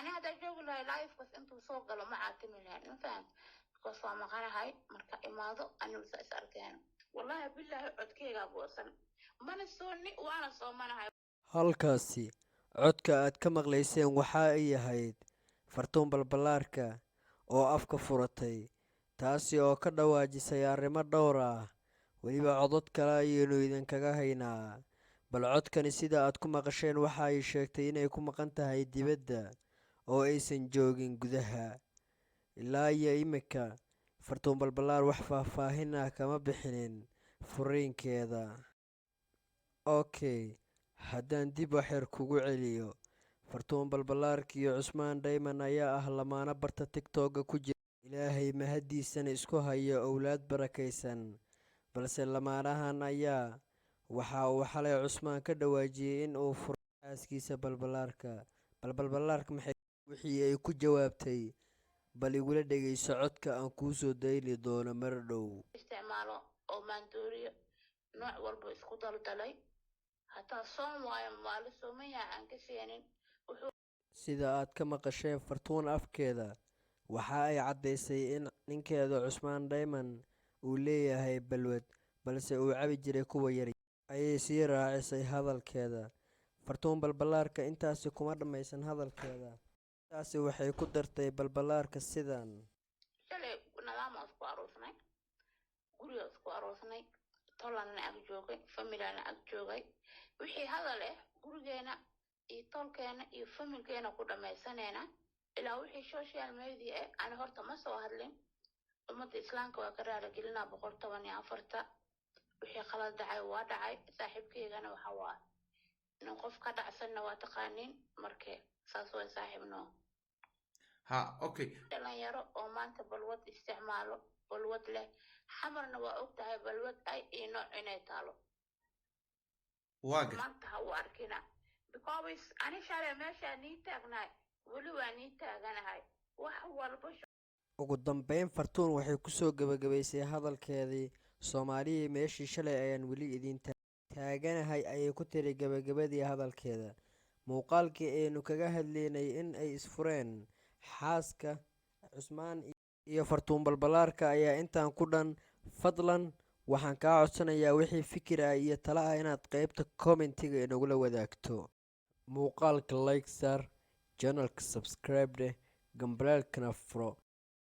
أنا هذا جوج له لايف بس أنتوا سوق قالوا ما عاتمي لهن فاهم بس ما قرا هاي مركا إماضو أنا وسأس أركان والله بالله عدكي أبو أصلا ما نسوني وأنا صوم أنا هاي halkaasi codka aad ka maqlayseen waxa ay ahayd fartuun balballaarka oo afka furatay taasi oo ka dhawaajisay arrimo dhowr ah weliba codad kale ayaynu idinkaga haynaa bal codkani sida aad ku maqasheen waxa ay sheegtay inay ku maqan tahay dibadda oo aysan joogin gudaha ilaa iyo imika fartuun balballaar wax faahfaahin ah kama bixinin furiinkeeda okay haddaan dib waxyar kugu celiyo fartuun balballaarka iyo cusmaan dhayman ayaa ah lamaano barta tigtooga ku jira ilaahay mahaddiisana isku haya owlaad barakaysan balse lamaanahan ayaa waxa uu xalay cusmaan ka dhawaajiyey in uu furay xaaskiisa balballaarka balballaarka maxay wixii ay ku jawaabtay bal igula dhegayso codka aan kuu soo dayni doono mar dhow isticmaalo oo maandooriyo nooc walba isku daldalay hataa soom waayo maali soomaya aan ka seenin sida aad ka maqasheen fartuun afkeeda waxa ay caddaysay in ninkeeda cusmaan dhayman uu leeyahay balwad balse uu cabi jiray kuwa yar ayay sii raacisay hadalkeeda fartuun balballaarka intaasi kuma dhammaysan hadalkeeda intaasi waxay ku dartay balballaarka sidan shalay nidaam aan isku aroosnay guriga isku aroosnay tolana ag joogay familana ag joogay wixii hadal eh gurigeena iyo tolkeena iyo familkeena ku dhamaysanayna ilaa wixii social media eh aan horta ma soo hadlin ummadda islaamka waa ka raaligelinaa 114 wixii qalad dhacay waa dhacay saaxiibkeygana waxa waa in qof ka dhacsanna waa taqaaniin markee saas waa saaxiibnoo ha okay dhalinyaro oo maanta balwad isticmaalo balwad leh xamarna waa ogtahay balwad ay iyo nooc inay taalo waaga maanta ha u arkina because ani shalay meesha nii taagnahay weli waa nii taaganahay wax walba ugu dambeyn fartuun waxay ku soo gebagabaysay hadalkeedii soomaaliyii meeshii shalay ayaan weli idiin taaganahay ayay ku tiri gebagabadii hadalkeeda muuqaalkii aynu kaga hadlaynay in ay isfureen xaaska cusmaan iyo fartuun balballaarka ayaa intaan ku dhan fadlan waxaan kaa codsanayaa wixii fikir ah iyo talo ah inaad qaybta commentiga inagula wadaagto muuqaalka like saar janalka subscribe dheh gambalaalkana furo